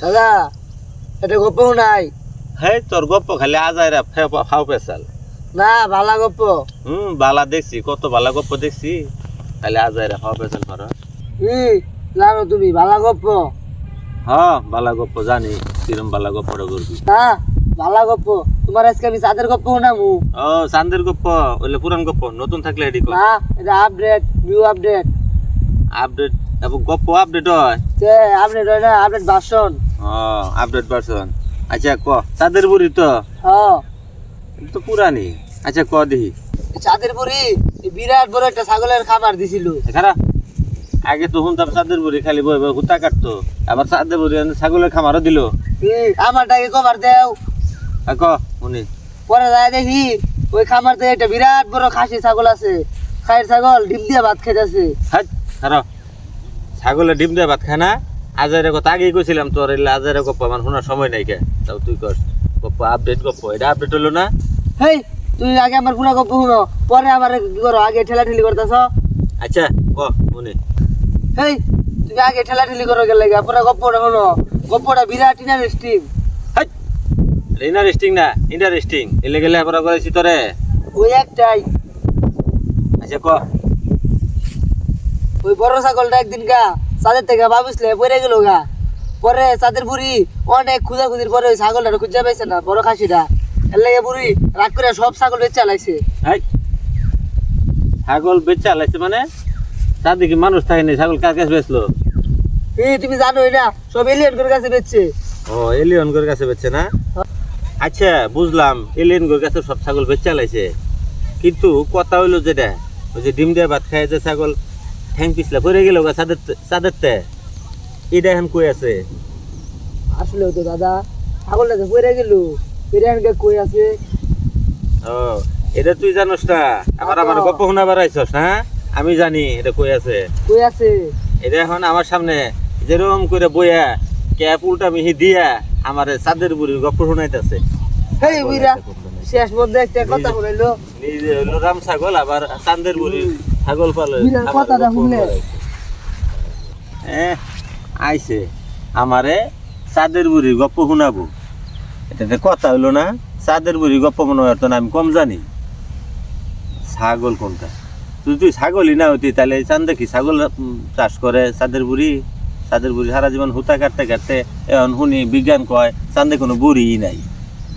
দাদা এটা গপ্প নাই। হে তোর গপ্প খালি আজাইরা ফাও পেছাল। না ভালা গপ্প। বালা দেখছি, কত বালা গপ্প দেখছি, খালি আজাইরা ফাও পেছাল কর। জানো তুমি ভালা গপ্প? হ্যাঁ বালা গপ্প জানি, কিরম বালা গপ্পটা করবি। হ্যাঁ ভালা গপ্প। তোমার আজকে আমি চাঁদের গপ্প শোনাবো। ও চাঁদের গপ্প ওইলে পুরান গপ্প, নতুন থাকলে এডি কর। না এটা আপডেট, নিউ আপডেট। আপডেট এবং গপ্প আপডেট হয়? আপডেট হয় না, আপডেট ভার্সন। Update version. আচ্ছা ক, চাঁদের বুড়ি তো হ্যাঁ তো পুরানি। আচ্ছা ক দেখি। চাঁদের বুড়ি বিরাট বড় একটা ছাগলের খামার দিছিল। খারাপ, আগে তো শুনতাম চাঁদের বুড়ি খালি বই বই হুতা কাটতো, আবার চাঁদের বুড়ি ছাগলের খামারও দিল। আমারটাকে কভার দেও। ক শুনি। পরে যায় দেখি ওই খামার থেকে একটা বিরাট বড় খাসি ছাগল আছে। খায়ের ছাগল ডিম দিয়ে ভাত খাইতেছে। হ্যাঁ খারাপ, ছাগলের ডিম দিয়ে ভাত খায় না? আজারের কথা আগেই কইছিলাম তোর, এলে আজারের গপ্প আমার শোনার সময় নাই কে, তাও তুই কর গপ্প আপডেট গপ্প। এটা আপডেট হলো না? হেই তুই আগে আমার পুরো গপ্প শুনো, পরে আমার কি করো, আগে ঠেলাঠেলি করতেছ। আচ্ছা ক শুনি। হেই তুমি আগে ঠেলাঠেলি করো গেলে পুরো গপ্পটা শোনো। গপ্পটা বিরাট ইন্টারেস্টিং। ইন্টারেস্টিং না ইন্টারেস্টিং, এলে গেলে পড়া করেছি তোরে। ওই একটাই। আচ্ছা ক। ওই বড় ছাগলটা একদিন গা চাঁদের থেকে ভাবিসলে পড়ে গেল গা। পরে চাঁদের বুড়ি অনেক খুঁজাখুঁজির পরে ওই ছাগলটা খুঁজে পাইছে না, বড় খাসিটা। এর লাগে বুড়ি রাগ করে সব ছাগল বেচে চালাইছে। ছাগল বেচে চালাইছে মানে? চাঁদে কি মানুষ থাকেনি, ছাগল কার কাছে বেচলো? তুমি জানোই না, সব এলিয়েন করে কাছে বেচছে। ও এলিয়ন গোর কাছে বেচছে না? আচ্ছা বুঝলাম, এলিয়ন গোর কাছে সব ছাগল বেচে চালাইছে, কিন্তু কথা হইলো যেটা ওই যে ডিম দিয়ে ভাত খায় যে ছাগল ঠ্যাং পিছলা পড়ে গেল গা চাঁদের তে, এটা এখন কই আছে? আসলে তো দাদা ছাগলটা যে পড়ে গেল, পেরিয়ানকে কই আছে? ও এটা তুই জানোস না, আবার আমার গপ্প শোনাবার আইছস না? আমি জানি এটা কই আছে। কই আছে? এটা এখন আমার সামনে যেরকম করে বইয়া ক্যাপ উল্টা মিহি দিয়া আমার চাঁদের বুড়ির গপ্প শোনাইতেছে। হেই বুইরা শেষ মধ্যে একটা কথা শুনাইলো। নিজে হইলো রাম ছাগল, আবার চাঁদের বুড়ির ছাগল পালে কথাটা শুনলে আইছে আমারে চাঁদের বুড়ির গপ্প শোনাবো। এটাতে কথা হইলো না, চাঁদের বুড়ির গপ্প মনে হয় তো না, আমি কম জানি। ছাগল কোনটা? তুই ছাগলই না হইতি তাহলে চাঁদ দেখি ছাগল চাষ করে চাঁদের বুড়ি। চাঁদের বুড়ি সারা জীবন হুতা কাটতে কাটতে এখন শুনি বিজ্ঞান কয় চাঁদে কোনো বুড়িই নাই।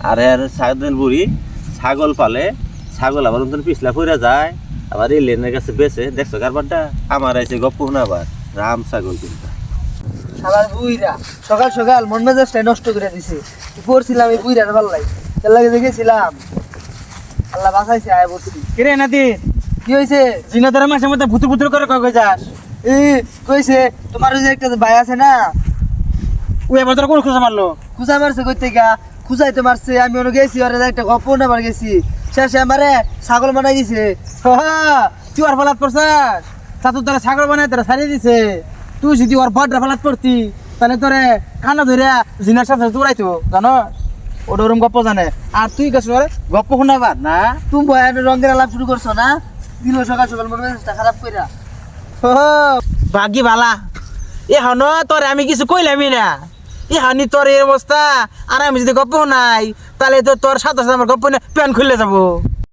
আর চাঁদের বুড়ি ছাগল পালে, ছাগল আবার নতুন পিছলা ফিরে যায়, আবার এই লেনের কাছে বেছে। দেখছো কারবারটা? আমার আইছে গপ্প শোনাবার রাম ছাগল কোনটা। শালার বুইরা সকাল সকাল মন মেজাজটা নষ্ট করে দিছে। পড়ছিলাম এই বুইরার পাল্লাই, এর লাগে দেখেছিলাম। আল্লাহ বাঁচাইছে আয় বলছি। কিরে নাতি, কি হয়েছে? জিনাদের মাসের মধ্যে ভুতুর ভুতুর করে কই যাস? কইছে তোমার ওই যে একটা ভাই আছে না, ওই এবার তোর কোন খোঁজা মারলো? খুঁজা মারছে কই থেকে? খুঁজাইতে মারছে। আমি ওখানে গেছি, ওরা একটা গপ্প নেবার গেছি, শেষে আমারে ছাগল বানাই দিছে। তুই ওর ফালাত পড়ছাস, চাতুর দ্বারা ছাগল বানায় তোরা ছাড়িয়ে দিছে। তুই যদি ওর বড্রা ফালাত পড়তি তাহলে তোরে কানা ধরে জিনার সাথে দৌড়াইতো, জানো? ওটা ওরম গপ্প জানে। আর তুই গেছ গপ্প শোনাবার না? তুমি ভয়ান রঙের আলাপ শুরু করছো না, দিল সকাল সকাল মন মেজাজটা খারাপ কইরা। ভাগ্যি বালা, এখন তোরে আমি কিছু কইলামই না। ইহানি তোর এই অবস্থা, আর আমি যদি গপ্প নাই তাহলে তো তোর সাথে সাথে আমার গপ্প প্যান খুললে যাবো।